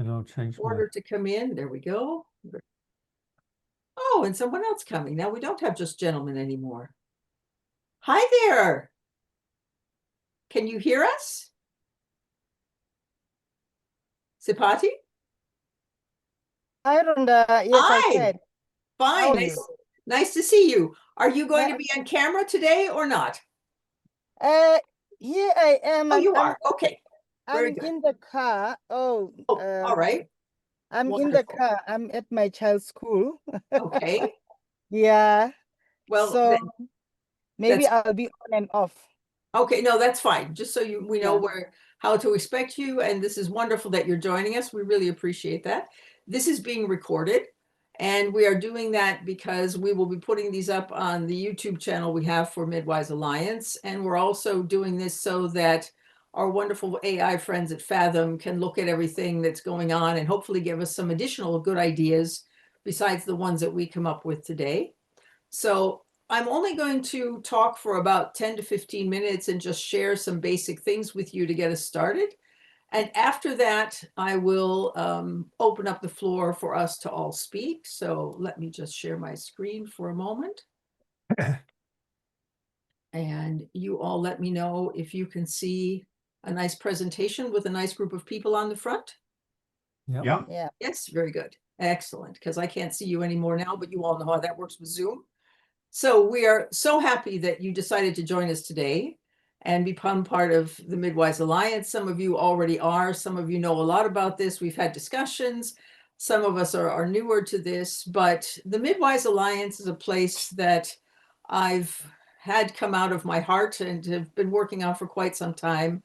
And I'll change my, Order to come in. There we go. Oh, and someone else coming. Now we don't have just gentlemen anymore. Hi there. Can you hear us? Sipati? Hi, Rhonda. Yes, I Hi. can. Fine. How are Nice, you? nice to see you. Are you going to Yeah. be on camera today or not? Yeah, I am. Oh, you are. Okay. Very I'm good. in the car. Oh, all right. I'm in the Wonderful. car. I'm at my child's school. Okay. Yeah. Well, So maybe that's I'll be on and off. okay. No, that's fine. Just so we know Yeah. how to expect you. And this is wonderful that you're joining us. We really appreciate that. This is being recorded. And we are doing that because we will be putting these up on the YouTube channel we have for Midwise Alliance. And we're also doing this so that our wonderful AI friends at Fathom can look at everything that's going on and hopefully give us some additional good ideas besides the ones that we come up with today. So I'm only going to talk for about 10 to 15 minutes and just share some basic things with you to get us started. And after that, I will open up the floor for us to all speak. So let me just share my screen for a moment. And you all let me know if you can see a nice presentation with a nice group of people on the front. yeah. Yeah. Yes, very good. Excellent. Because I can't see you anymore now, but you all know how that works with Zoom. So we are so happy that you decided to join us today and become part of the Midwise Alliance. Some of you already are. Some of you know a lot about this. We've had discussions. Some of us are newer to this, but the Midwise Alliance is a place that I've had come out of my heart and have been working on for quite some time,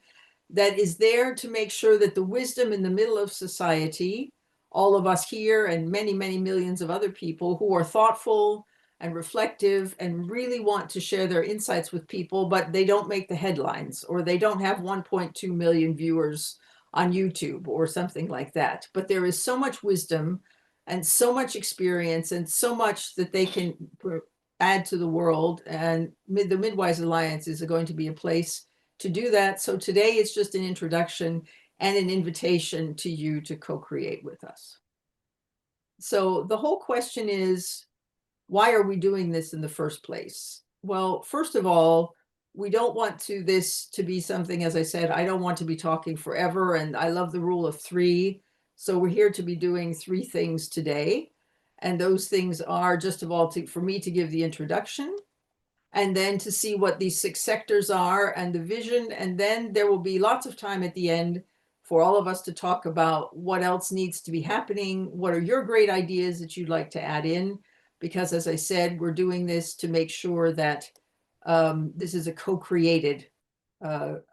that is there to make sure that the wisdom in the middle of society, all of us here and many, many millions of other people who are thoughtful and reflective and really want to share their insights with people, but they don't make the headlines, or they don't have 1.2 million viewers on YouTube or something like that. But there is so much wisdom and so much experience and so much that they can add to the world. And the Midwise Alliance is going to be a place to do that. So today it's just an introduction and an invitation to you to co-create with us. So the whole question is, why are we doing this in the first place? Well, first of all, we don't want this to be something, as I said, I don't want to be talking forever, and I love the rule of three. So we're here to be doing three things today. And those things are, just of all, for me to give the introduction, and then to see what these six sectors are and the vision. And then there will be lots of time at the end for all of us to talk about what else needs to be happening. What are your great ideas that you'd like to add in? Because as I said, we're doing this to make sure that this is a co-created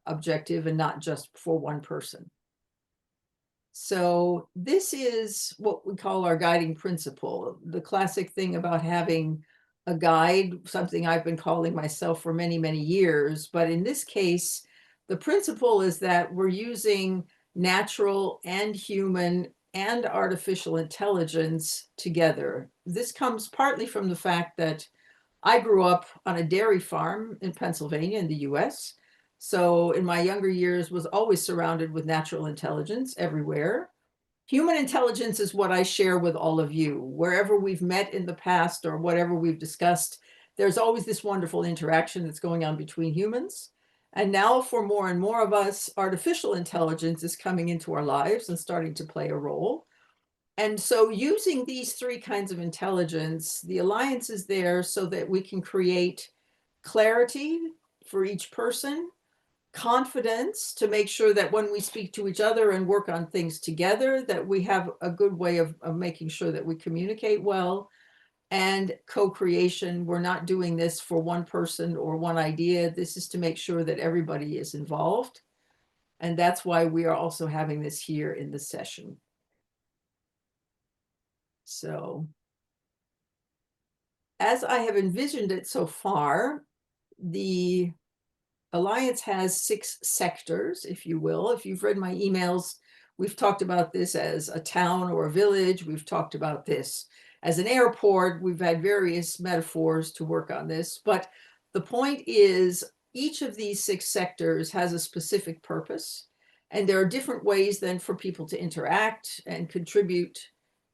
objective and not just for one person. So this is what we call our guiding principle. The classic thing about having a guide, something I've been calling myself for many, many years. But in this case, the principle is that we're using natural and human and artificial intelligence together. This comes partly from the fact that I grew up on a dairy farm in Pennsylvania in the US. So in my younger years was always surrounded with natural intelligence everywhere. Human intelligence is what I share with all of you. Wherever we've met in the past or whatever we've discussed, there's always this wonderful interaction that's going on between humans. And now for more and more of us, artificial intelligence is coming into our lives and starting to play a role. And so using these three kinds of intelligence, the alliance is there so that we can create clarity for each person, confidence to make sure that when we speak to each other and work on things together, that we have a good way of making sure that we communicate well, and co-creation. We're not doing this for one person or one idea. This is to make sure that everybody is involved. And that's why we are also having this here in the session. So as I have envisioned it so far, the Alliance has six sectors, if you will. If you've read my emails, we've talked about this as a town or a village. We've talked about this as an airport. We've had various metaphors to work on this. But the point is, each of these six sectors has a specific purpose. And there are different ways then for people to interact and contribute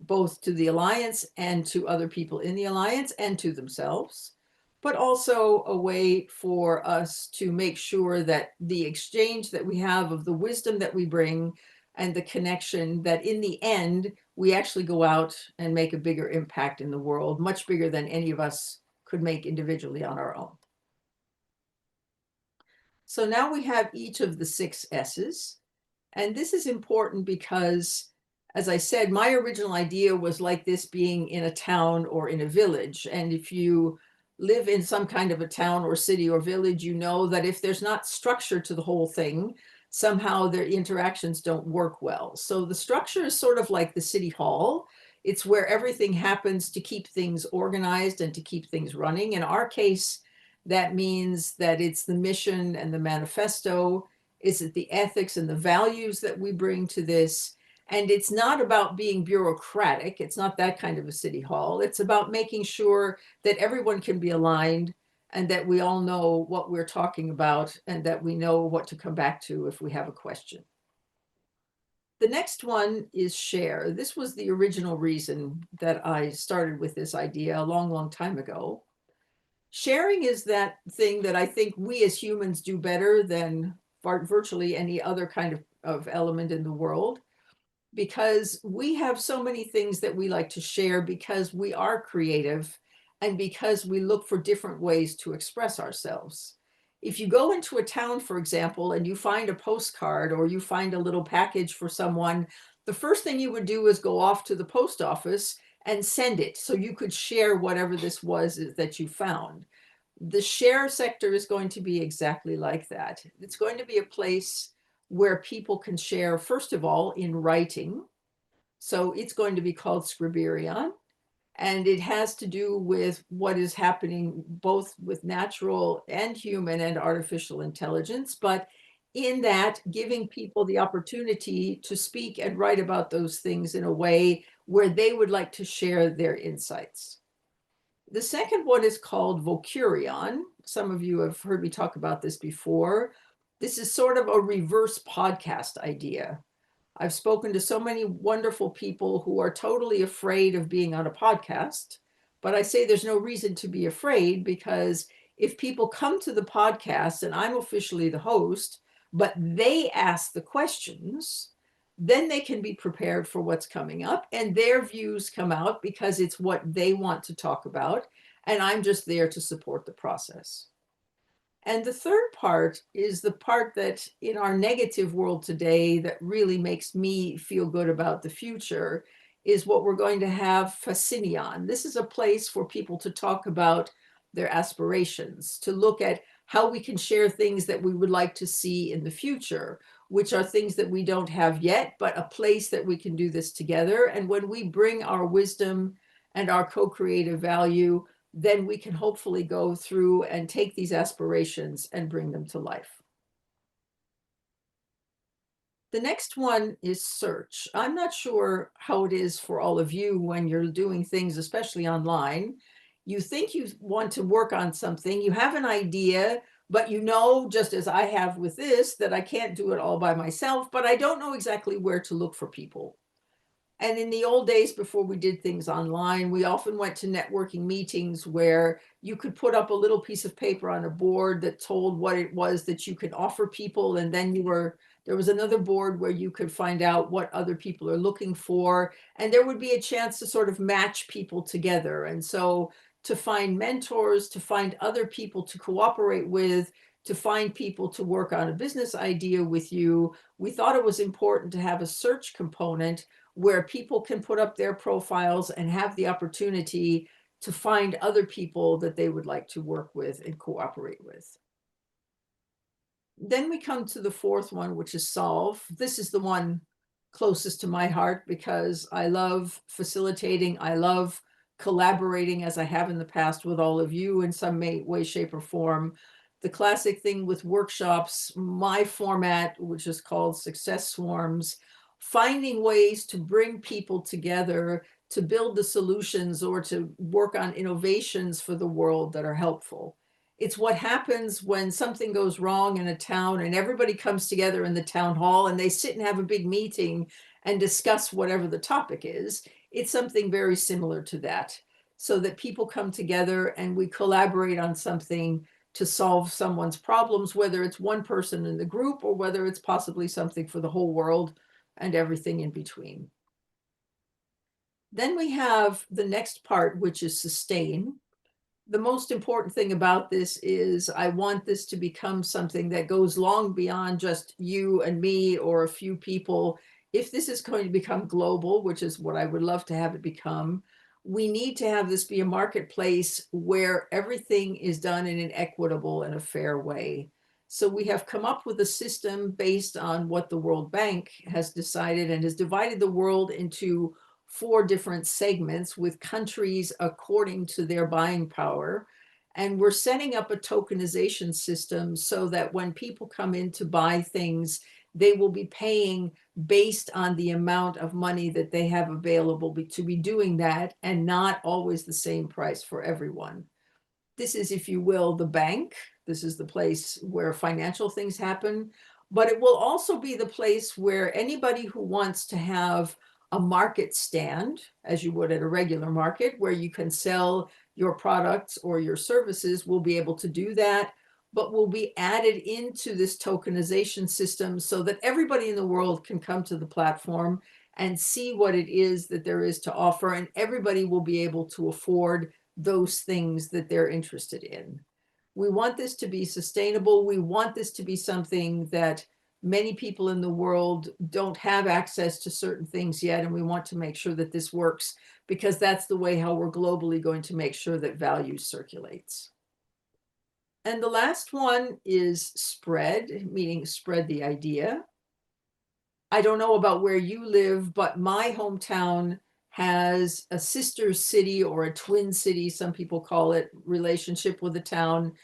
both to the Alliance and to other people in the Alliance and to themselves, but also a way for us to make sure that the exchange that we have of the wisdom that we bring and the connection, that in the end, we actually go out and make a bigger impact in the world, much bigger than any of us could make individually on our own. So now we have each of the 6 S's. And this is important because, as I said, my original idea was like this being in a town or in a village. And if you live in some kind of a town or city or village, you know that if there's not structure to the whole thing, somehow their interactions don't work well. So the structure is sort of like the city hall. It's where everything happens to keep things organized and to keep things running. In our case, that means that it's the mission and the manifesto. Is it the ethics and the values that we bring to this? And it's not about being bureaucratic. It's not that kind of a city hall. It's about making sure that everyone can be aligned and that we all know what we're talking about and that we know what to come back to if we have a question. The next one is share. This was the original reason that I started with this idea a long, long time ago. Sharing is that thing that I think we as humans do better than virtually any other kind of element in the world, because we have so many things that we like to share because we are creative and because we look for different ways to express ourselves. If you go into a town, for example, and you find a postcard or you find a little package for someone, the first thing you would do is go off to the post office and send it so you could share whatever this was that you found. The share sector is going to be exactly like that. It's going to be a place where people can share, first of all, in writing. So it's going to be called Scriberion. And it has to do with what is happening both with natural and human and artificial intelligence, but in that giving people the opportunity to speak and write about those things in a way where they would like to share their insights. The second one is called Vocurion. Some of you have heard me talk about this before. This is sort of a reverse podcast idea. I've spoken to so many wonderful people who are totally afraid of being on a podcast, but I say there's no reason to be afraid, because if people come to the podcast and I'm officially the host, but they ask the questions, then they can be prepared for what's coming up and their views come out because it's what they want to talk about. And I'm just there to support the process. And the third part is the part that in our negative world today that really makes me feel good about the future is what we're going to have Fascinion. This is a place for people to talk about their aspirations, to look at how we can share things that we would like to see in the future, which are things that we don't have yet, but a place that we can do this together. And when we bring our wisdom and our co-creative value, then we can hopefully go through and take these aspirations and bring them to life. The next one is search. I'm not sure how it is for all of you when you're doing things, especially online. You think you want to work on something, you have an idea, but you know, just as I have with this, that I can't do it all by myself, but I don't know exactly where to look for people. And in the old days, before we did things online, we often went to networking meetings where you could put up a little piece of paper on a board that told what it was that you could offer people. And then there was another board where you could find out what other people are looking for. And there would be a chance to sort of match people together. And so to find mentors, to find other people to cooperate with, to find people to work on a business idea with you, we thought it was important to have a search component where people can put up their profiles and have the opportunity to find other people that they would like to work with and cooperate with. Then we come to the fourth one, which is solve. This is the one closest to my heart because I love facilitating. I love collaborating, as I have in the past, with all of you in some way, shape, or form. The classic thing with workshops, my format, which is called Success Swarms, finding ways to bring people together to build the solutions or to work on innovations for the world that are helpful. It's what happens when something goes wrong in a town and everybody comes together in the town hall and they sit and have a big meeting and discuss whatever the topic is. It's something very similar to that, so that people come together and we collaborate on something to solve someone's problems, whether it's one person in the group or whether it's possibly something for the whole world and everything in between. Then we have the next part, which is sustain. The most important thing about this is I want this to become something that goes long beyond just you and me or a few people. If this is going to become global, which is what I would love to have it become, we need to have this be a marketplace where everything is done in an equitable and a fair way. So we have come up with a system based on what the World Bank has decided and has divided the world into 4 different segments with countries according to their buying power. And we're setting up a tokenization system so that when people come in to buy things, they will be paying based on the amount of money that they have available to be doing that, and not always the same price for everyone. This is, if you will, the bank. This is the place where financial things happen, but it will also be the place where anybody who wants to have a market stand, as you would at a regular market, where you can sell your products or your services, will be able to do that, but will be added into this tokenization system so that everybody in the world can come to the platform and see what it is that there is to offer, and everybody will be able to afford those things that they're interested in. We want this to be sustainable. We want this to be something that many people in the world don't have access to certain things yet, and we want to make sure that this works, because that's the way how we're globally going to make sure that value circulates. And the last one is spread, meaning spread the idea. I don't know about where you live, but my hometown has a sister city or a twin city, some people call it, relationship with a town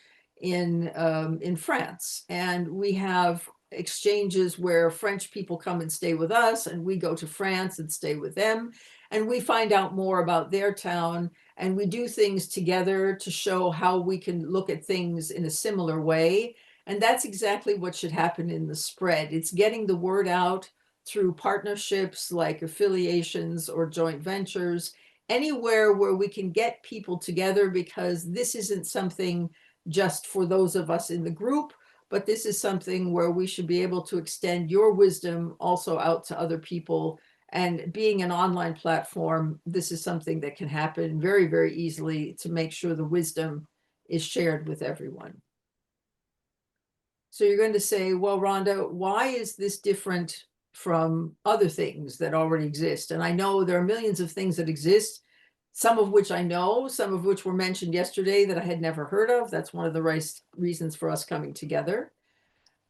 in France. And we have exchanges where French people come and stay with us, and we go to France and stay with them. And we find out more about their town, and we do things together to show how we can look at things in a similar way. And that's exactly what should happen in the spread. It's getting the word out through partnerships like affiliations or joint ventures, anywhere where we can get people together, because this isn't something just for those of us in the group, but this is something where we should be able to extend your wisdom also out to other people. And being an online platform, this is something that can happen very, very easily to make sure the wisdom is shared with everyone. So you're going to say, well, Rhonda, why is this different from other things that already exist? And I know there are millions of things that exist, some of which I know, some of which were mentioned yesterday that I had never heard of. That's one of the reasons for us coming together.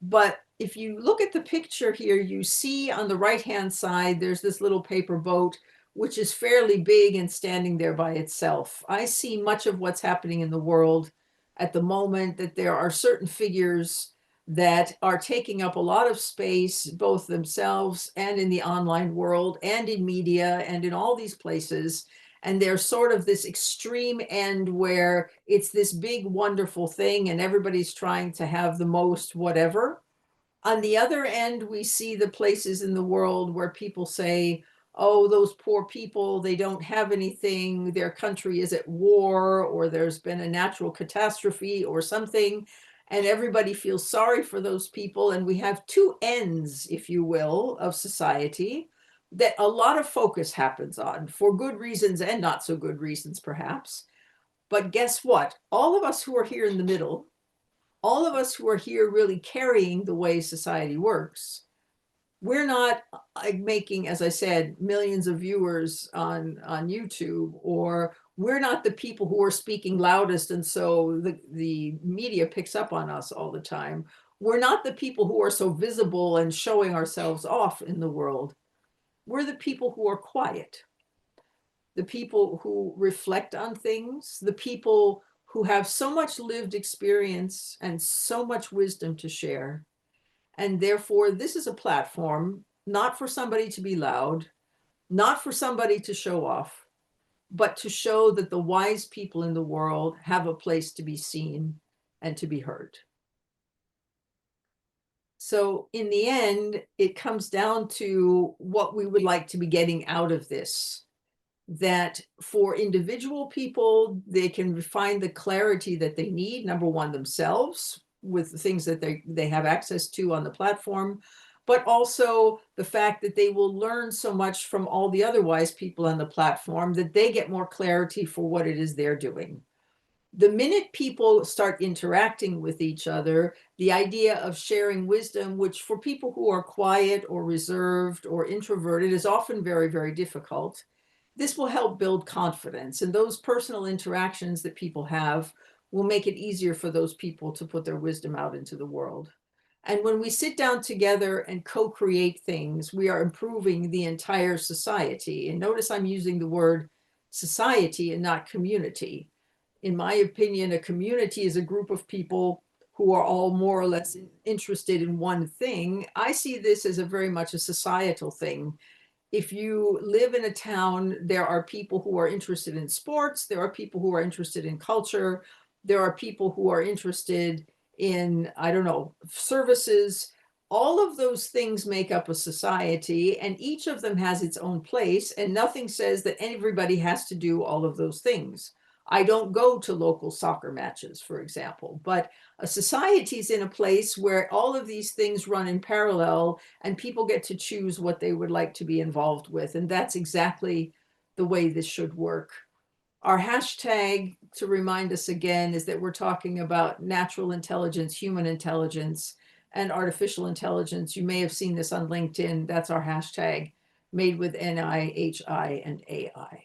But if you look at the picture here, you see on the right-hand side, there's this little paper boat, which is fairly big and standing there by itself. I see much of what's happening in the world at the moment, that there are certain figures that are taking up a lot of space, both themselves and in the online world and in media and in all these places. And they're sort of this extreme end where it's this big, wonderful thing and everybody's trying to have the most whatever. On the other end, we see the places in the world where people say, oh, those poor people, they don't have anything, their country is at war, or there's been a natural catastrophe or something, and everybody feels sorry for those people. And we have 2 ends, if you will, of society that a lot of focus happens on, for good reasons and not so good reasons, perhaps. But guess what? All of us who are here in the middle, all of us who are here really carrying the way society works, we're not making, as I said, millions of viewers on YouTube, or we're not the people who are speaking loudest, and so the media picks up on us all the time. We're not the people who are so visible and showing ourselves off in the world. We're the people who are quiet, the people who reflect on things, the people who have so much lived experience and so much wisdom to share. And therefore, this is a platform not for somebody to be loud, not for somebody to show off, but to show that the wise people in the world have a place to be seen and to be heard. So in the end, it comes down to what we would like to be getting out of this. That for individual people, they can find the clarity that they need, number one, themselves, with the things that they have access to on the platform, but also the fact that they will learn so much from all the other wise people on the platform that they get more clarity for what it is they're doing. The minute people start interacting with each other, the idea of sharing wisdom, which for people who are quiet or reserved or introverted is often very, very difficult, this will help build confidence. And those personal interactions that people have will make it easier for those people to put their wisdom out into the world. And when we sit down together and co-create things, we are improving the entire society. And notice I'm using the word society and not community. In my opinion, a community is a group of people who are all more or less interested in one thing. I see this as a very much a societal thing. If you live in a town, there are people who are interested in sports, there are people who are interested in culture, there are people who are interested in, I don't know, services. All of those things make up a society, and each of them has its own place, and nothing says that everybody has to do all of those things. I don't go to local soccer matches, for example, but a society is in a place where all of these things run in parallel and people get to choose what they would like to be involved with. And that's exactly the way this should work. Our hashtag, to remind us again, is that we're talking about natural intelligence, human intelligence, and artificial intelligence. You may have seen this on LinkedIn. That's our hashtag, made with NIHI and AI.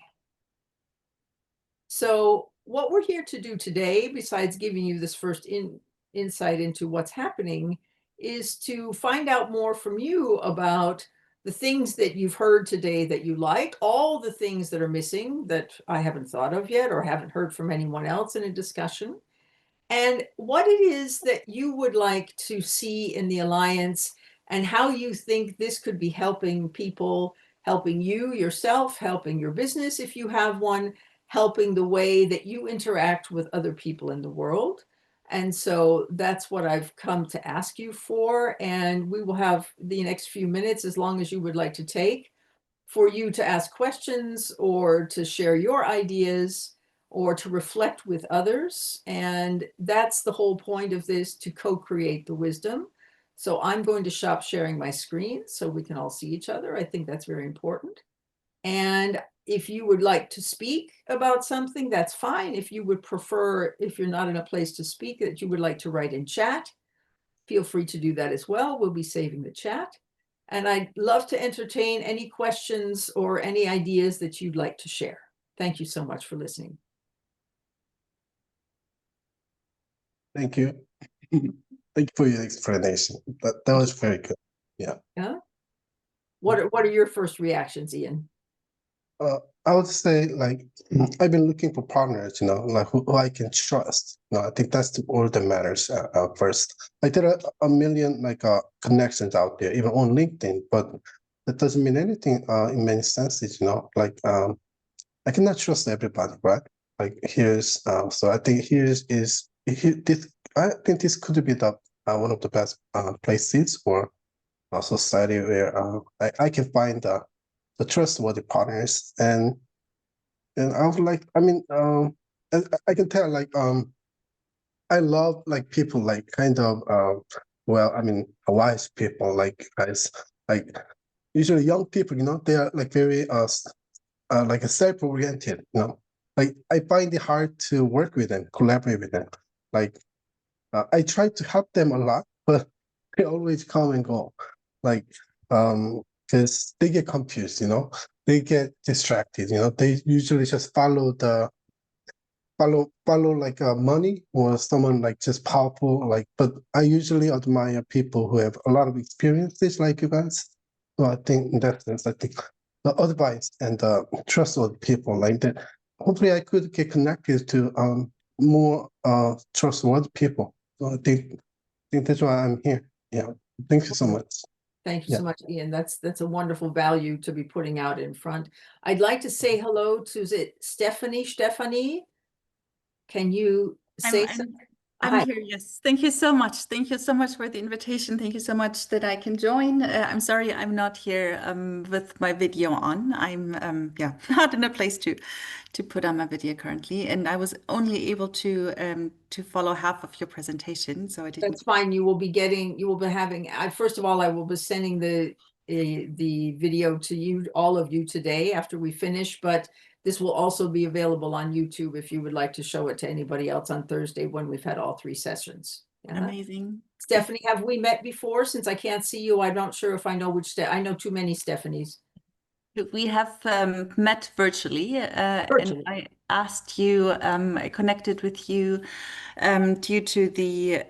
So what we're here to do today, besides giving you this first insight into what's happening, is to find out more from you about the things that you've heard today that you like, all the things that are missing that I haven't thought of yet or haven't heard from anyone else in a discussion, and what it is that you would like to see in the Alliance and how you think this could be helping people, helping you yourself, helping your business if you have one, helping the way that you interact with other people in the world. And so that's what I've come to ask you for. And we will have the next few minutes, as long as you would like to take, for you to ask questions or to share your ideas or to reflect with others. And that's the whole point of this, to co-create the wisdom. So I'm going to stop sharing my screen so we can all see each other. I think that's very important. And if you would like to speak about something, that's fine. If you would prefer, if you're not in a place to speak, that you would like to write in chat, feel free to do that as well. We'll be saving the chat. And I'd love to entertain any questions or any ideas that you'd like to share. Thank you so much for listening. Thank you. Thank you for your explanation. That was very good. Yeah. Yeah. What are your first reactions, Ian? I would say, like, I've been looking for partners, like who I can trust. I think that's all that matters first. Like, there are a million connections out there, even on LinkedIn, but that doesn't mean anything in many senses. Like, I cannot trust everybody, right? Like, so I think this. I think this could be the one of the best places for a society where I can find the trustworthy partners, and I would like. I mean, I can tell, like, I love, like, people, like, kind of well, I mean, wise people, like guys, like usually young people, they are like very like self-oriented, like I find it hard to work with them, collaborate with them. Like, I try to help them a lot, but they always come and go, like, because they get confused, they get distracted, they usually just follow like money or someone like just powerful, like, but I usually admire people who have a lot of experiences like you guys. So I think in that sense, I think the advice and the trustworthy people like that, hopefully I could get connected to more trustworthy people. So I think that's why I'm here. Yeah. Thank you so much. Thank you so much, Ian. That's a wonderful value to be putting out in front. I'd like to say hello to, is it Stephanie? Stephanie, can you say something? I'm Hi. here, yes. Thank you so much. Thank you so much for the invitation. Thank you so much that I can join. I'm sorry I'm not here with my video on. I'm yeah, not in a place to put on my video currently, and I was only able to follow half of your presentation, so I didn't. That's fine. You will be having, first of all, I will be sending the video to you, all of you today after we finish, but this will also be available on YouTube if you would like to show it to anybody else on Thursday when we've had all 3 sessions. Yeah. Amazing. Stephanie, have we met before? Since I can't see you, I'm not sure if I know which, I know too many Stephanies. We have met virtually, Virtually. and I asked you, I connected with you due to the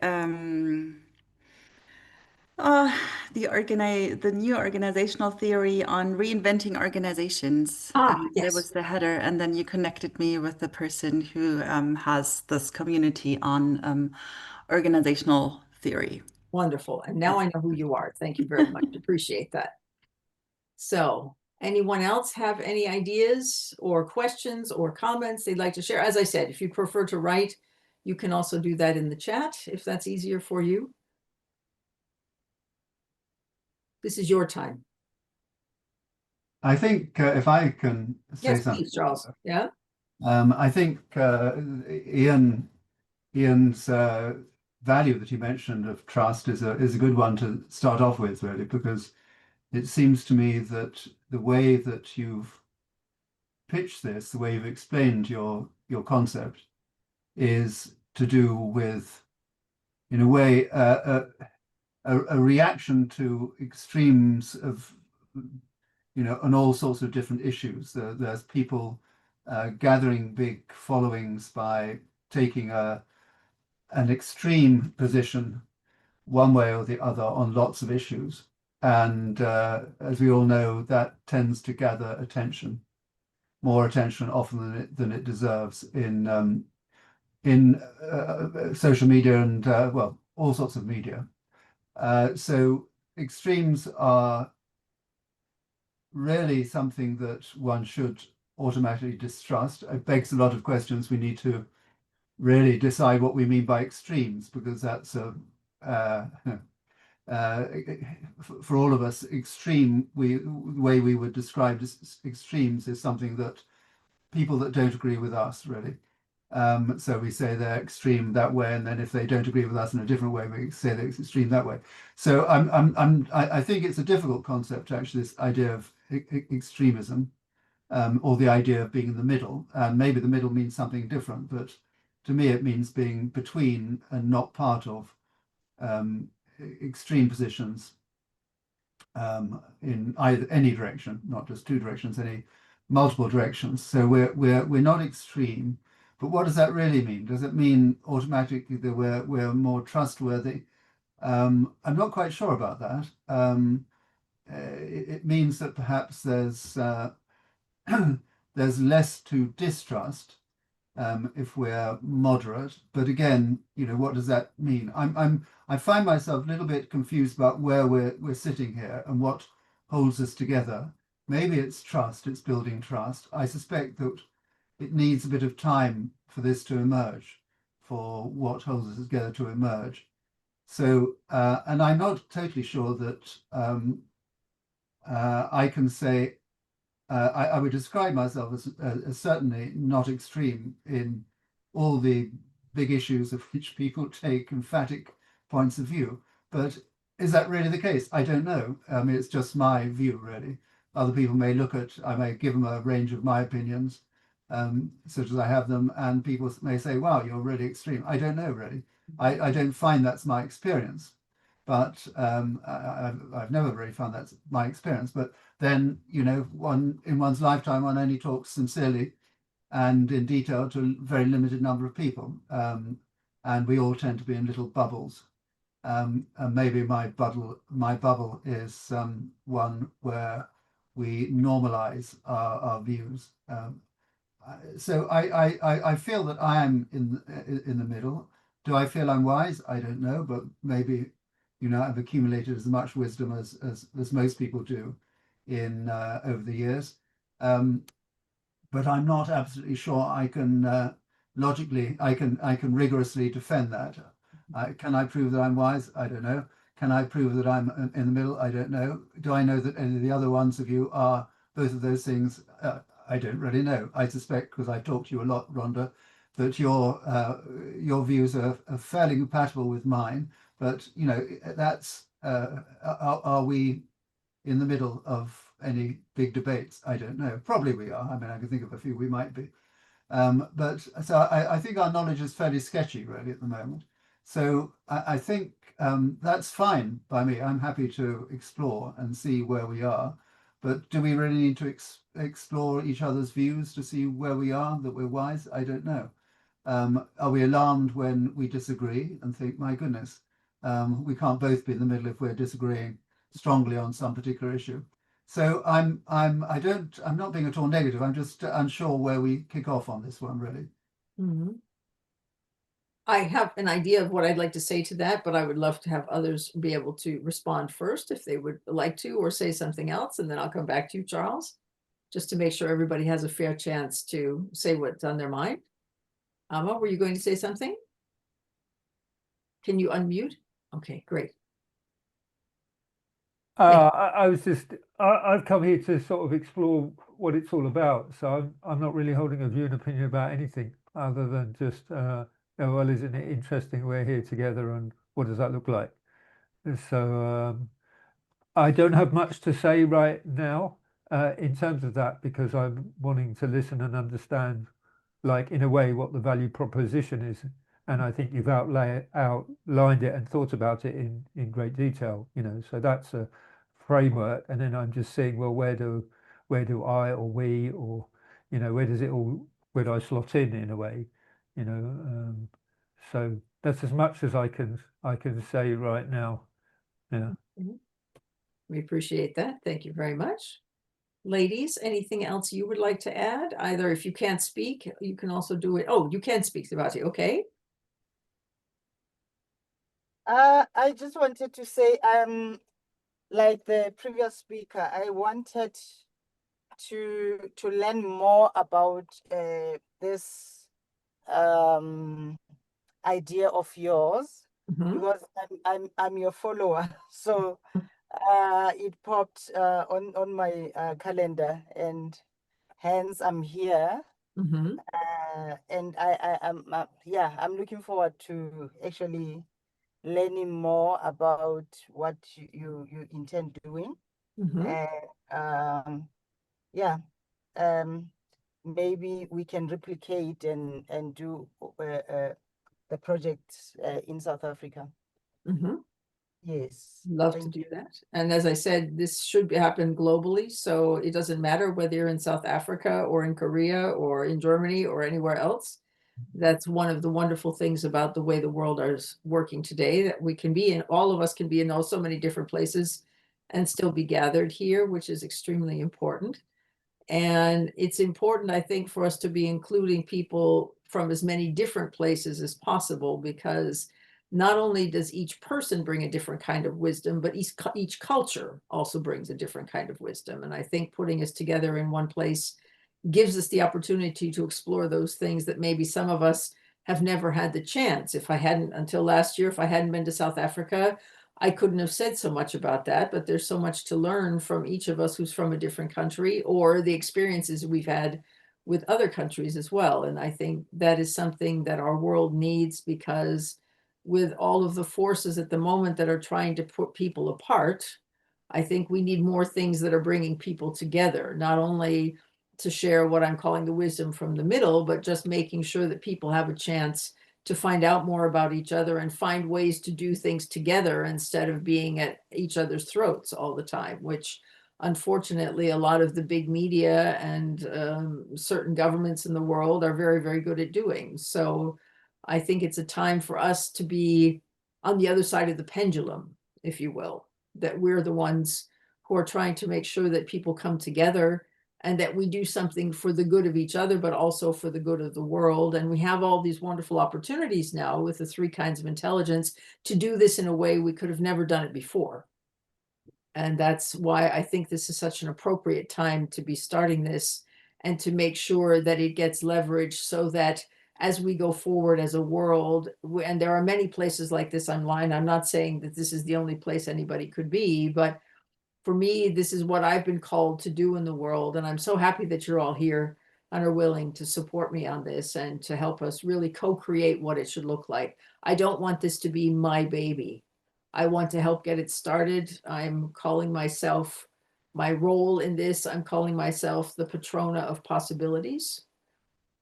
new organizational theory on reinventing organizations. That Yes. was the header, and then you connected me with the person who has this community on organizational theory. Wonderful. And now I know who you are. Thank you very much. Appreciate that. So, anyone else have any ideas or questions or comments they'd like to share? As I said, if you prefer to write, you can also do that in the chat if that's easier for you. This is your time. I think if I can say Yes, something, please, Charles. Yeah. I think Ian's value that you mentioned of trust is a good one to start off with, really, because it seems to me that the way that you've pitched this, the way you've explained your concept, is to do with, in a way, a reaction to extremes of, on all sorts of different issues. There's people gathering big followings by taking an extreme position one way or the other on lots of issues. And as we all know, that tends to gather attention, more attention often than it deserves in social media and, well, all sorts of media. So extremes are really something that one should automatically distrust. It begs a lot of questions. We need to really decide what we mean by extremes, because that's for all of us, extreme, the way we would describe extremes is something that people that don't agree with us, really. So we say they're extreme that way, and then if they don't agree with us in a different way, we say they're extreme that way. So I think it's a difficult concept, actually, this idea of extremism, or the idea of being in the middle. Maybe the middle means something different, but to me it means being between and not part of extreme positions in any direction, not just 2 directions, any multiple directions. So we're not extreme. But what does that really mean? Does it mean automatically that we're more trustworthy? I'm not quite sure about that. It means that perhaps there's there's less to distrust if we're moderate. But again, what does that mean? I find myself a little bit confused about where we're sitting here and what holds us together. Maybe it's trust. It's building trust. I suspect that it needs a bit of time for this to emerge, for what holds us together to emerge. So, and I'm not totally sure that I can say, I would describe myself as certainly not extreme in all the big issues of which people take emphatic points of view. But is that really the case? I don't know. It's just my view, really. Other people may I may give them a range of my opinions, such as I have them, and people may say, wow, you're really extreme. I don't know, really. I don't find that's my experience, but I've never really found that's my experience. But then, in one's lifetime, one only talks sincerely and in detail to a very limited number of people, and we all tend to be in little bubbles. And maybe my bubble is one where we normalize our views. So I feel that I am in the middle. Do I feel I'm wise? I don't know, but maybe I've accumulated as much wisdom as most people do in over the years. But I'm not absolutely sure I can logically, I can rigorously defend that. Can I prove that I'm wise? I don't know. Can I prove that I'm in the middle? I don't know. Do I know that any of the other ones of you are both of those things? I don't really know. I suspect, because I talked to you a lot, Rhonda, that your views are fairly compatible with mine. But you know, that's are we in the middle of any big debates? I don't know. Probably we are. I mean, I can think of a few we might be. But so I think our knowledge is fairly sketchy, really, at the moment. So I think that's fine by me. I'm happy to explore and see where we are. But do we really need to explore each other's views to see where we are, that we're wise? I don't know. Are we alarmed when we disagree and think, my goodness, we can't both be in the middle if we're disagreeing strongly on some particular issue? So I'm not being at all negative. I'm just unsure where we kick off on this one, really. Mhm. I have an idea of what I'd like to say to that, but I would love to have others be able to respond first if they would like to, or say something else, and then I'll come back to you, Charles, just to make sure everybody has a fair chance to say what's on their mind. Amma, were you going to say something? Can you unmute? Okay, great. I was just, I've come here to sort of explore what it's all about. So I'm not really holding a view and opinion about anything other than just, oh, well, isn't it interesting we're here together and what does that look like? So I don't have much to say right now in terms of that, because I'm wanting to listen and understand, like, in a way, what the value proposition is. And I think you've outlined it and thought about it in great detail, you know, so that's a framework. And then I'm just seeing, well, where do I or we, or, you know, where do I slot in a way, you know? So that's as much as I can say right now. Yeah. We appreciate that. Thank you very much. Ladies, anything else you would like to add? Either if you can't speak, you can also do it. Oh, you can speak, Sebasti. Okay. I just wanted to say, like the previous speaker, I wanted to learn more about this idea of yours, Mhm. because I'm your follower. So it popped on my calendar, and hence I'm here. Mhm. And I'm looking forward to actually learning more about what you intend doing. Mhm. Maybe we can replicate and do the project in South Africa. Mhm. Yes. Love to Thank do you. that. And as I said, this should happen globally. So it doesn't matter whether you're in South Africa or in Korea or in Germany or anywhere else. That's one of the wonderful things about the way the world is working today, that we can be in, all of us can be in so many different places and still be gathered here, which is extremely important. And it's important, I think, for us to be including people from as many different places as possible, because not only does each person bring a different kind of wisdom, but each culture also brings a different kind of wisdom. And I think putting us together in one place gives us the opportunity to explore those things that maybe some of us have never had the chance. If I hadn't, until last year, if I hadn't been to South Africa, I couldn't have said so much about that, but there's so much to learn from each of us who's from a different country, or the experiences we've had with other countries as well. And I think that is something that our world needs, because with all of the forces at the moment that are trying to put people apart, I think we need more things that are bringing people together, not only to share what I'm calling the wisdom from the middle, but just making sure that people have a chance to find out more about each other and find ways to do things together instead of being at each other's throats all the time, which unfortunately a lot of the big media and certain governments in the world are very, very good at doing. So I think it's a time for us to be on the other side of the pendulum, if you will, that we're the ones who are trying to make sure that people come together and that we do something for the good of each other, but also for the good of the world. And we have all these wonderful opportunities now with the 3 kinds of intelligence to do this in a way we could have never done it before. And that's why I think this is such an appropriate time to be starting this and to make sure that it gets leveraged, so that as we go forward as a world. And there are many places like this online. I'm not saying that this is the only place anybody could be, but for me, this is what I've been called to do in the world. And I'm so happy that you're all here and are willing to support me on this and to help us really co-create what it should look like. I don't want this to be my baby. I want to help get it started. I'm calling myself, my role in this, I'm calling myself the Patrona of Possibilities.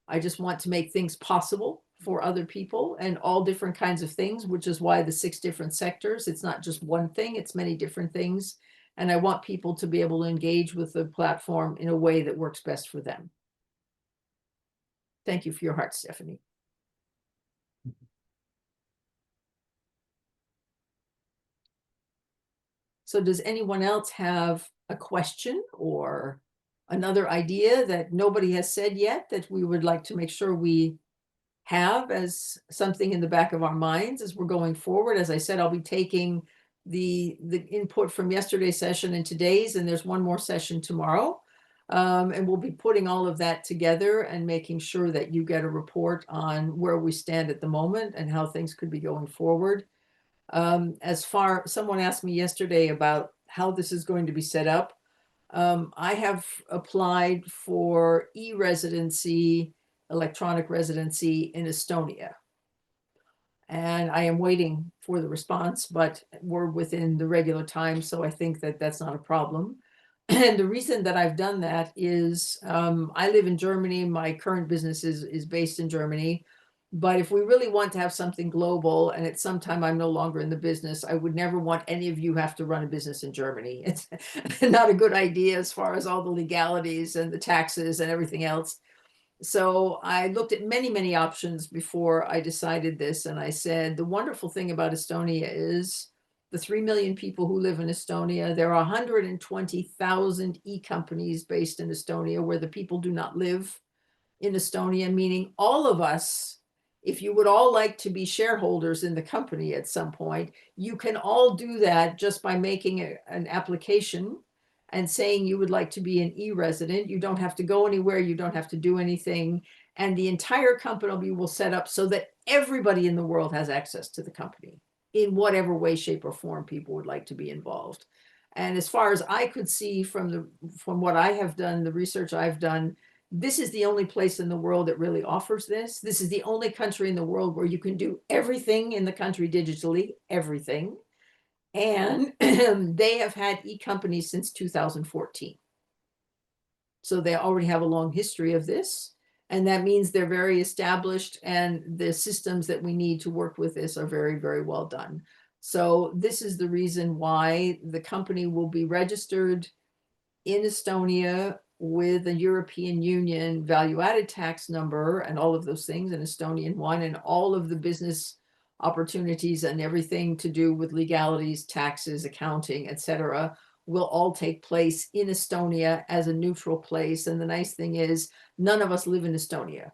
I just want to make things possible for other people and all different kinds of things, which is why the 6 different sectors. It's not just one thing, it's many different things. And I want people to be able to engage with the platform in a way that works best for them. Thank you for your heart, Stephanie. So does anyone else have a question or another idea that nobody has said yet that we would like to make sure we have as something in the back of our minds as we're going forward? As I said, I'll be taking the input from yesterday's session and today's, and there's one more session tomorrow. And we'll be putting all of that together and making sure that you get a report on where we stand at the moment and how things could be going forward. Someone asked me yesterday about how this is going to be set up. I have applied for e-residency, electronic residency in Estonia. And I am waiting for the response, but we're within the regular time, so I think that that's not a problem. And the reason that I've done that is I live in Germany. My current business is based in Germany. But if we really want to have something global, and at some time I'm no longer in the business, I would never want any of you have to run a business in Germany. It's not a good idea as far as all the legalities and the taxes and everything else. So I looked at many, many options before I decided this. And I said, the wonderful thing about Estonia is the 3 million people who live in Estonia. There are 120,000 e-companies based in Estonia where the people do not live in Estonia, meaning all of us, if you would all like to be shareholders in the company at some point, you can all do that just by making an application and saying you would like to be an e-resident. You don't have to go anywhere. You don't have to do anything. And the entire company will set up so that everybody in the world has access to the company in whatever way, shape, or form people would like to be involved. And as far as I could see from what I have done, the research I've done, this is the only place in the world that really offers this. This is the only country in the world where you can do everything in the country digitally, everything. And they have had e-companies since 2014. So they already have a long history of this. And that means they're very established, and the systems that we need to work with this are very, very well done. So this is the reason why the company will be registered in Estonia with a European Union value-added tax number and all of those things, an Estonian one, and all of the business opportunities and everything to do with legalities, taxes, accounting, etc., will all take place in Estonia as a neutral place. And the nice thing is, none of us live in Estonia.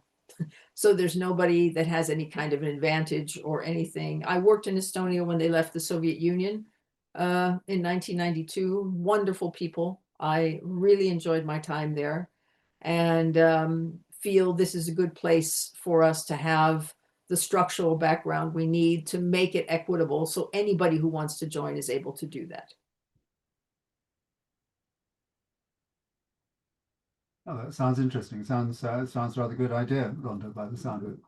So there's nobody that has any kind of an advantage or anything. I worked in Estonia when they left the Soviet Union in 1992. Wonderful people. I really enjoyed my time there, and feel this is a good place for us to have the structural background we need to make it equitable, so anybody who wants to join is able to do that. Oh, that sounds interesting. Sounds rather good idea, Rhonda, by the sound of it.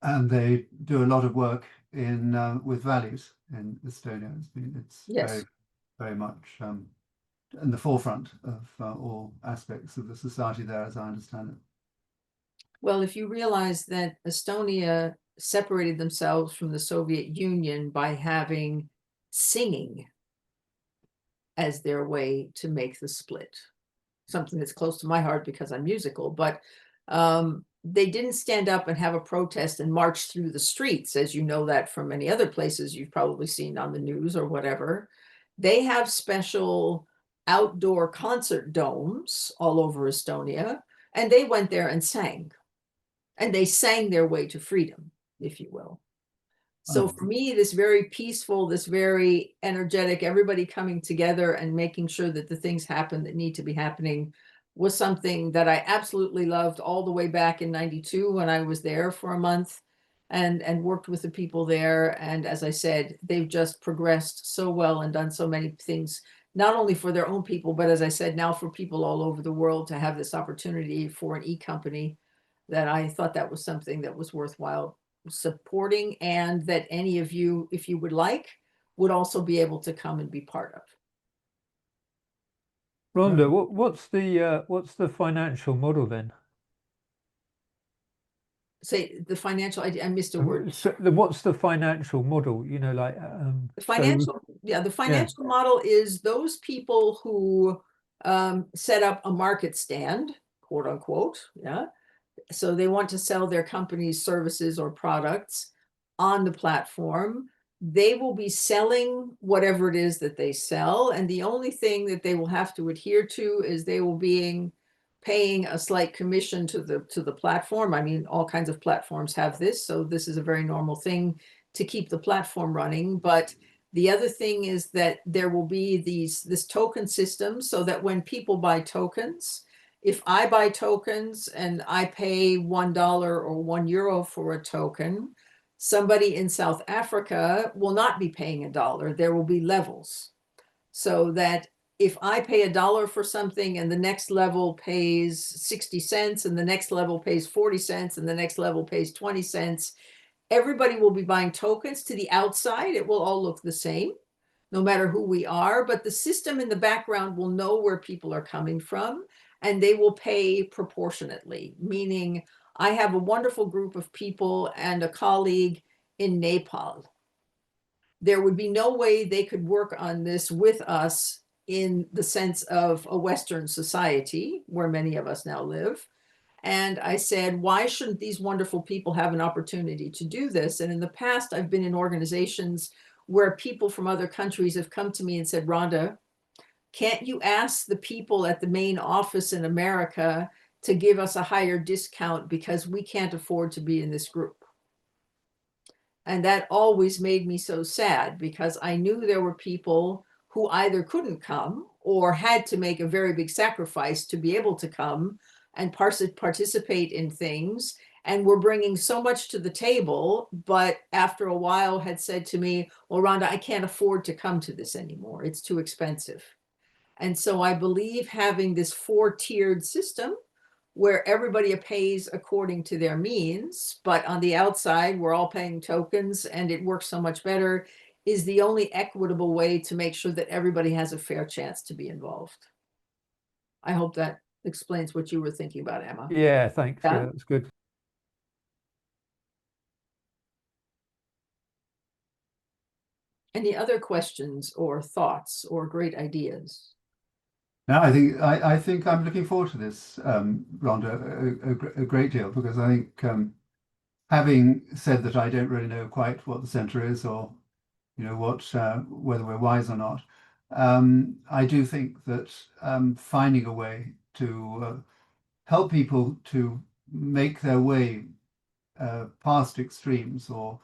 And they do a lot of work in with values in Estonia. It's Yes. very, very much in the forefront of all aspects of the society there, as I understand it. Well, if you realize that Estonia separated themselves from the Soviet Union by having singing as their way to make the split, something that's close to my heart because I'm musical, but they didn't stand up and have a protest and march through the streets, as you know that from many other places you've probably seen on the news or whatever. They have special outdoor concert domes all over Estonia, and they went there and sang. And they sang their way to freedom, if you will. So for me, this very peaceful, this very energetic, everybody coming together and making sure that the things happen that need to be happening was something that I absolutely loved all the way back in 92 when I was there for a month and worked with the people there. And as I said, they've just progressed so well and done so many things, not only for their own people, but as I said, now for people all over the world to have this opportunity for an e-company, that I thought that was something that was worthwhile supporting, and that any of you, if you would like, would also be able to come and be part of. Rhonda, what's the financial model then? Say the financial, I missed a word. So what's the financial model? You know, like The financial, the financial model is those people who set up a market stand, quote unquote, yeah. So they want to sell their company's services or products on the platform. They will be selling whatever it is that they sell. And the only thing that they will have to adhere to is they will be paying a slight commission to the platform. I mean, all kinds of platforms have this, so this is a very normal thing to keep the platform running. But the other thing is that there will be this token system, so that when people buy tokens, if I buy tokens and I pay $1 or €1 for a token, somebody in South Africa will not be paying $1. There will be levels, so that if I pay $1 for something and the next level pays 60 cents and the next level pays 40 cents and the next level pays 20 cents, everybody will be buying tokens. To the outside, it will all look the same, no matter who we are, but the system in the background will know where people are coming from, and they will pay proportionately. Meaning, I have a wonderful group of people and a colleague in Nepal. There would be no way they could work on this with us in the sense of a Western society where many of us now live. And I said, why shouldn't these wonderful people have an opportunity to do this? And in the past, I've been in organizations where people from other countries have come to me and said, Rhonda, can't you ask the people at the main office in America to give us a higher discount because we can't afford to be in this group? And that always made me so sad, because I knew there were people who either couldn't come or had to make a very big sacrifice to be able to come and participate in things, and were bringing so much to the table, but after a while had said to me, well, Rhonda, I can't afford to come to this anymore. It's too expensive. And so I believe having this 4-tiered system where everybody pays according to their means, but on the outside, we're all paying tokens and it works so much better, is the only equitable way to make sure that everybody has a fair chance to be involved. I hope that explains what you were thinking about, Emma. Yeah, thanks. Yeah? Yeah, that's good. Any other questions or thoughts or great ideas? No, I think I'm looking forward to this, Rhonda, a great deal, because I think having said that I don't really know quite what the centre is, or what whether we're wise or not, I do think that finding a way to help people to make their way past extremes, or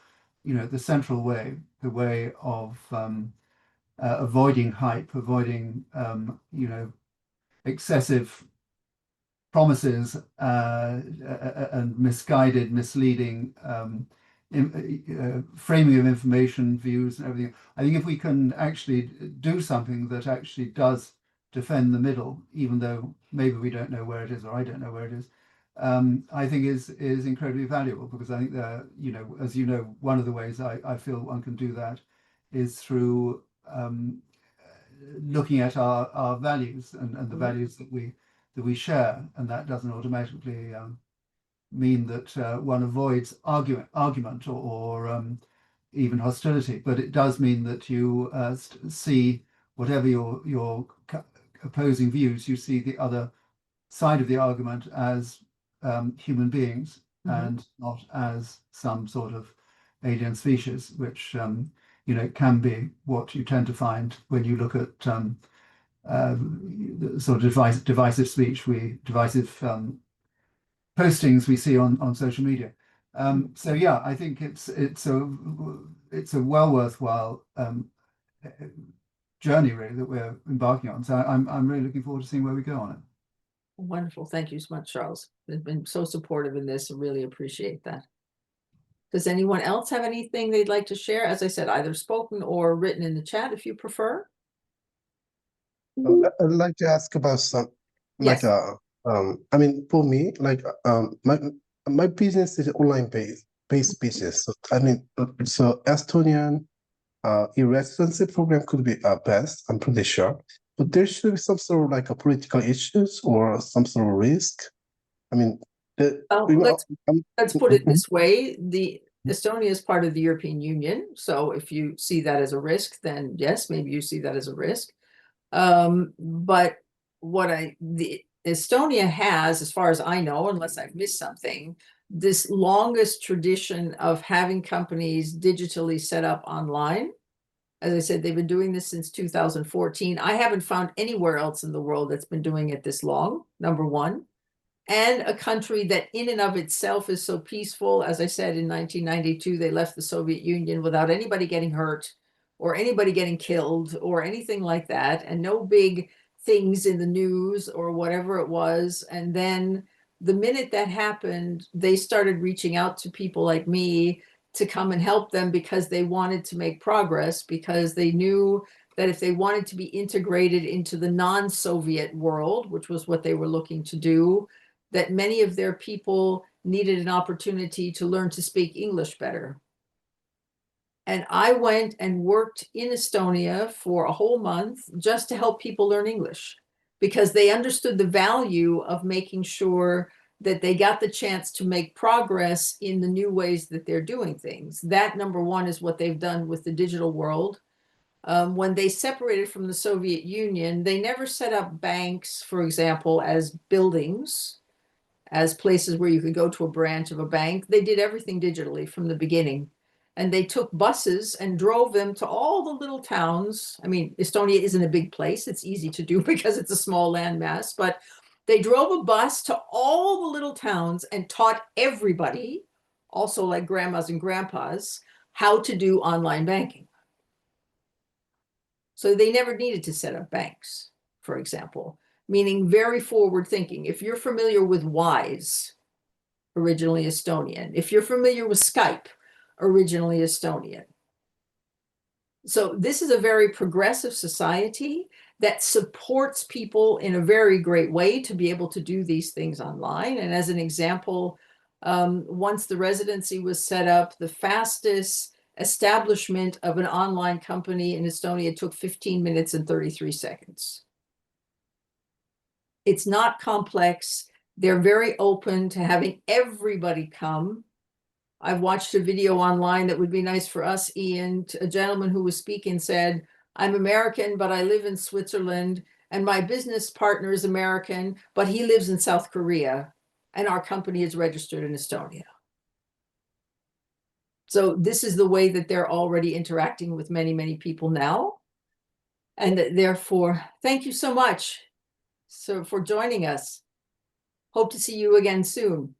the central way, the way of avoiding hype, avoiding excessive promises and misguided, misleading framing of information, views, and everything. I think if we can actually do something that actually does defend the middle, even though maybe we don't know where it is, or I don't know where it is, I think is incredibly valuable, because I think that, as you know, one of the ways I feel one can do that is through looking at our values and the values that we share, and that doesn't automatically mean that one avoids argument or even hostility, but it does mean that you see whatever your opposing views, you see the other side of the argument as human beings, and not as some sort of alien species, which can be what you tend to find when you look at sort of divisive speech, divisive postings we see on social media. So yeah, I think it's a well worthwhile journey, really, that we're embarking on. So I'm really looking forward to seeing where we go on it. Wonderful. Thank you so much, Charles. You've been so supportive in this. I really appreciate that. Does anyone else have anything they'd like to share? As I said, either spoken or written in the chat if you prefer. I'd like to ask about some, like, Yes. I mean, for me, like, my business is online based business. So I mean, so Estonian e-residency program could be best, I'm pretty sure. But there should be some sort of like a political issues or some sort of risk. I mean, Let's put it this way. Estonia is part of the European Union. So if you see that as a risk, then yes, maybe you see that as a risk. But the Estonia has, as far as I know, unless I've missed something, this longest tradition of having companies digitally set up online. As I said, they've been doing this since 2014. I haven't found anywhere else in the world that's been doing it this long, number one. And a country that in and of itself is so peaceful. As I said, in 1992, they left the Soviet Union without anybody getting hurt or anybody getting killed or anything like that, and no big things in the news or whatever it was. And then the minute that happened, they started reaching out to people like me to come and help them because they wanted to make progress, because they knew that if they wanted to be integrated into the non-Soviet world, which was what they were looking to do, that many of their people needed an opportunity to learn to speak English better. And I went and worked in Estonia for a whole month just to help people learn English, because they understood the value of making sure that they got the chance to make progress in the new ways that they're doing things. That, number one, is what they've done with the digital world. When they separated from the Soviet Union, they never set up banks, for example, as buildings, as places where you could go to a branch of a bank. They did everything digitally from the beginning. And they took buses and drove them to all the little towns. I mean, Estonia isn't a big place. It's easy to do because it's a small landmass, but they drove a bus to all the little towns and taught everybody, also like grandmas and grandpas, how to do online banking. So they never needed to set up banks, for example, meaning very forward thinking. If you're familiar with Wise, originally Estonian, if you're familiar with Skype, originally Estonian. So this is a very progressive society that supports people in a very great way to be able to do these things online. And as an example, once the residency was set up, the fastest establishment of an online company in Estonia took 15 minutes and 33 seconds. It's not complex. They're very open to having everybody come. I've watched a video online that would be nice for us, Ian. A gentleman who was speaking said, "I'm American, but I live in Switzerland, and my business partner is American, but he lives in South Korea, and our company is registered in Estonia." So this is the way that they're already interacting with many, many people now. And therefore, thank you so much for joining us. Hope to see you again soon.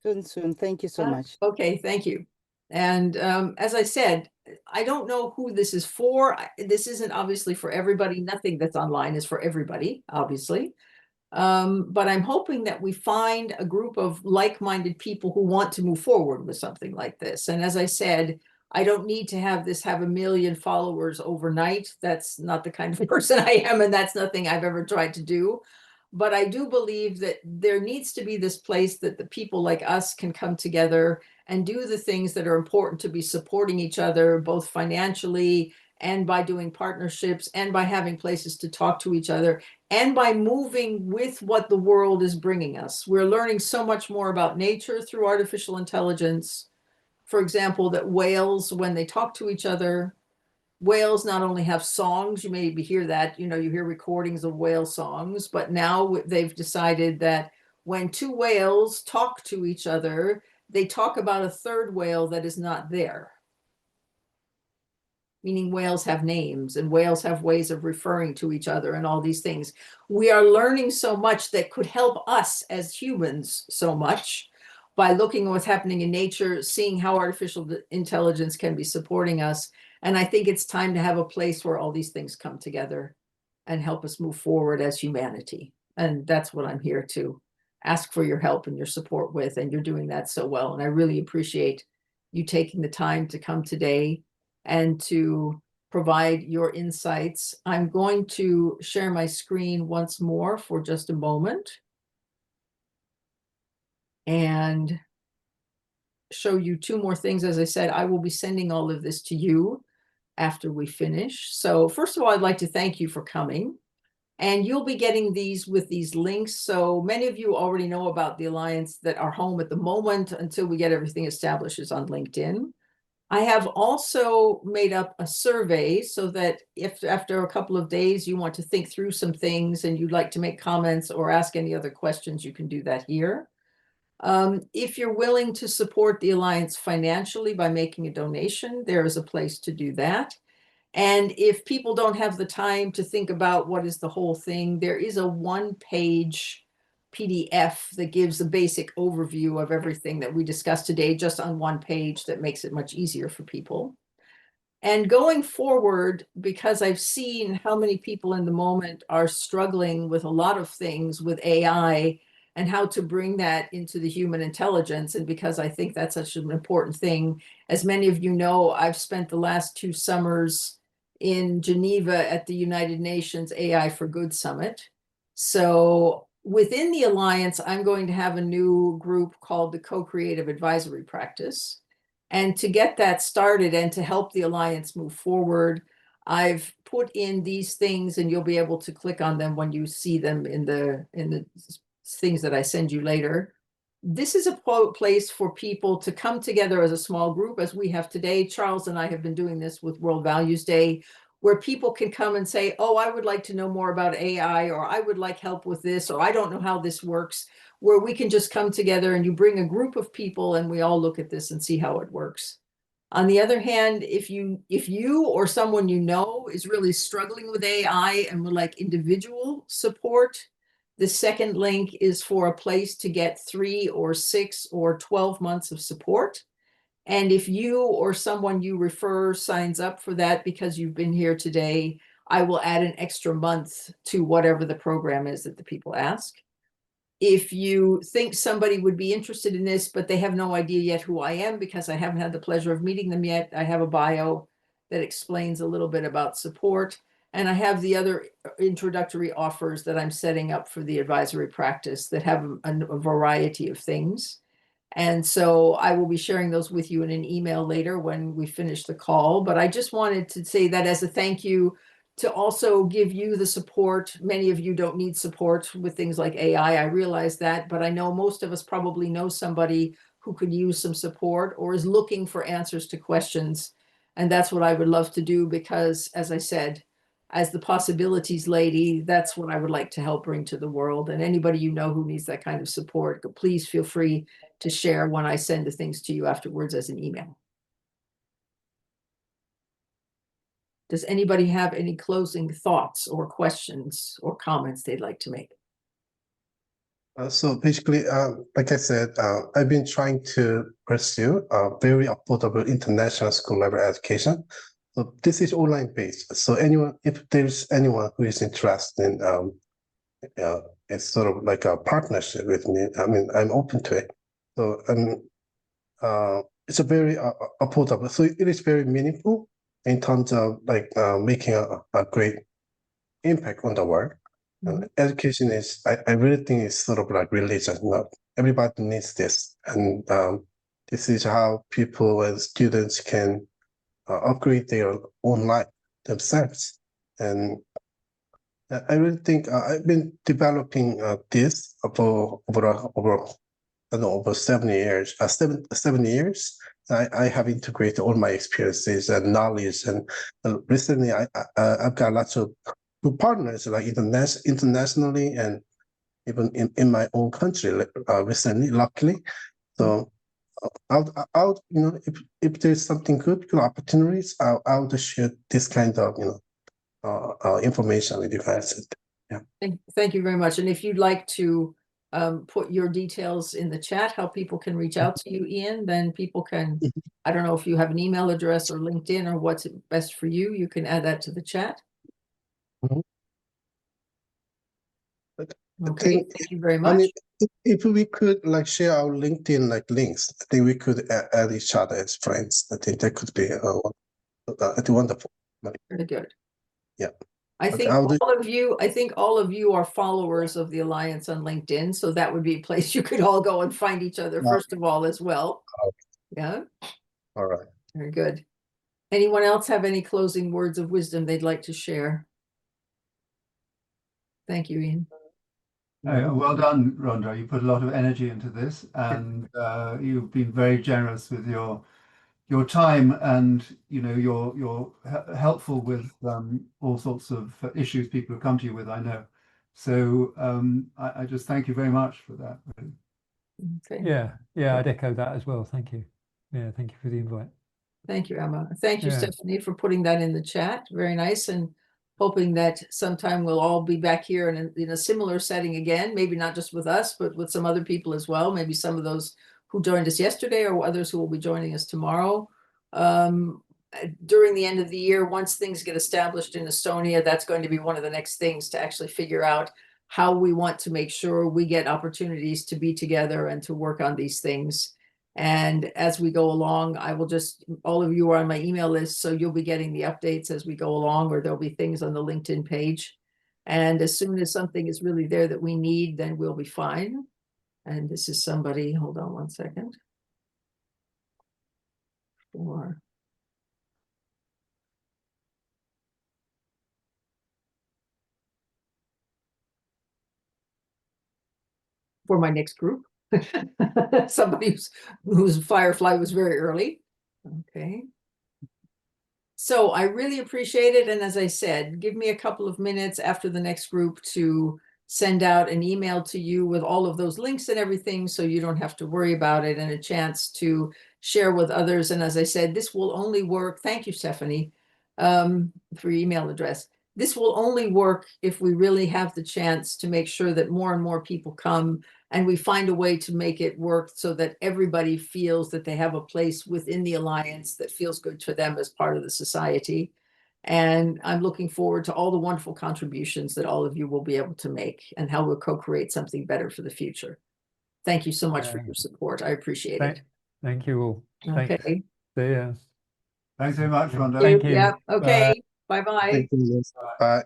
Soon. Thank you so much. Okay, thank you. And as I said, I don't know who this is for. This isn't obviously for everybody. Nothing that's online is for everybody, obviously. But I'm hoping that we find a group of like-minded people who want to move forward with something like this. And as I said, I don't need to have this have 1 million followers overnight. That's not the kind of person I am, and that's nothing I've ever tried to do. But I do believe that there needs to be this place that the people like us can come together and do the things that are important to be supporting each other, both financially and by doing partnerships and by having places to talk to each other and by moving with what the world is bringing us. We're learning so much more about nature through artificial intelligence. For example, that whales, when they talk to each other, whales not only have songs, you maybe hear that, you hear recordings of whale songs, but now they've decided that when two whales talk to each other, they talk about a third whale that is not there. Meaning whales have names and whales have ways of referring to each other and all these things. We are learning so much that could help us as humans so much by looking at what's happening in nature, seeing how artificial intelligence can be supporting us. And I think it's time to have a place where all these things come together and help us move forward as humanity. And that's what I'm here to ask for your help and your support with, and you're doing that so well. And I really appreciate you taking the time to come today and to provide your insights. I'm going to share my screen once more for just a moment and show you two more things. As I said, I will be sending all of this to you after we finish. So first of all, I'd like to thank you for coming. And you'll be getting these with these links. So many of you already know about the Alliance that are home at the moment until we get everything established is on LinkedIn. I have also made up a survey so that if after a couple of days you want to think through some things and you'd like to make comments or ask any other questions, you can do that here. If you're willing to support the Alliance financially by making a donation, there is a place to do that. And if people don't have the time to think about what is the whole thing, there is a one-page PDF that gives a basic overview of everything that we discussed today, just on one page, that makes it much easier for people. And going forward, because I've seen how many people in the moment are struggling with a lot of things with AI and how to bring that into the human intelligence, and because I think that's such an important thing, as many of you know, I've spent the last 2 summers in Geneva at the United Nations AI for Good Summit. So within the Alliance, I'm going to have a new group called the Co-Creative Advisory Practice. And to get that started and to help the Alliance move forward, I've put in these things, and you'll be able to click on them when you see them in the things that I send you later. This is a place for people to come together as a small group, as we have today. Charles and I have been doing this with World Values Day, where people can come and say, oh, I would like to know more about AI, or I would like help with this, or I don't know how this works, where we can just come together and you bring a group of people and we all look at this and see how it works. On the other hand, if you or someone you know is really struggling with AI and would like individual support, the second link is for a place to get 3 or 6 or 12 months of support. And if you or someone you refer signs up for that because you've been here today, I will add an extra month to whatever the program is that the people ask. If you think somebody would be interested in this, but they have no idea yet who I am because I haven't had the pleasure of meeting them yet, I have a bio that explains a little bit about support. And I have the other introductory offers that I'm setting up for the advisory practice that have a variety of things. And so I will be sharing those with you in an email later when we finish the call. But I just wanted to say that as a thank you, to also give you the support. Many of you don't need support with things like AI. I realize that, but I know most of us probably know somebody who could use some support or is looking for answers to questions. And that's what I would love to do because, as I said, as the possibilities lady, that's what I would like to help bring to the world. And anybody you know who needs that kind of support, please feel free to share when I send the things to you afterwards as an email. Does anybody have any closing thoughts or questions or comments they'd like to make? So basically, like I said, I've been trying to pursue very affordable international school level education. So this is online based. So anyone, if there's anyone who is interested in, it's sort of like a partnership with me. I mean, I'm open to it. So it's a very affordable. So it is very meaningful in terms of like making a great impact on the world. Education is, I really think it's sort of like religion. Everybody needs this, and this is how people and students can upgrade their own life themselves. And I really think I've been developing this over 7 years. 7 years. I have integrated all my experiences and knowledge, and recently I've got lots of good partners, like internationally and even in my own country recently, luckily. So I'll if there's something good opportunities, I'll just share this kind of information with you guys. Yeah. Thank you very much. And if you'd like to put your details in the chat, how people can reach out to you, Ian, then people can, I don't know if you have an email address or LinkedIn or what's best for you, you can add that to the chat. Okay, think- thank you very I much. mean, if we could like share our LinkedIn like links, I think we could add each other as friends. I think that could be I think wonderful. Very good. Yeah. I Okay, think I'll do- I think all of you are followers of the Alliance on LinkedIn, so that would be a place you could all go and find each other Yeah. first of all as well. Okay. Yeah, All right. very good. Anyone else have any closing words of wisdom they'd like to share? Thank you, Ian. Well done, Rhonda. You put a lot of energy into this, and you've been very generous with your time, and you're helpful with all sorts of issues people have come to you with. I know, so I just thank you very much for that. Okay. Yeah, I'd echo that as well. Thank you. Yeah, thank you for the invite. Thank you, Emma. Thank you, Yeah. Stephanie, for putting that in the chat. Very nice, and hoping that sometime we'll all be back here in a similar setting again, maybe not just with us, but with some other people as well. Maybe some of those who joined us yesterday or others who will be joining us tomorrow. During the end of the year, once things get established in Estonia, that's going to be one of the next things to actually figure out how we want to make sure we get opportunities to be together and to work on these things. And as we go along, I will just, all of you are on my email list, so you'll be getting the updates as we go along, or there'll be things on the LinkedIn page. And as soon as something is really there that we need, then we'll be fine. And this is somebody, hold on one second. For my next group. Somebody whose Firefly was very early. Okay. So I really appreciate it. And as I said, give me a couple of minutes after the next group to send out an email to you with all of those links and everything, so you don't have to worry about it, and a chance to share with others. And as I said, this will only work. Thank you, Stephanie, for your email address. This will only work if we really have the chance to make sure that more and more people come, and we find a way to make it work so that everybody feels that they have a place within the Alliance that feels good to them as part of the society. And I'm looking forward to all the wonderful contributions that all of you will be able to make, and how we'll co-create something better for the future. Thank you so much for your support. I appreciate it. Thank you all. Thanks. Okay. See ya. Thanks very much, Rhonda. Thank you. Yeah. Bye. Okay. Bye-bye. Thank you. Bye.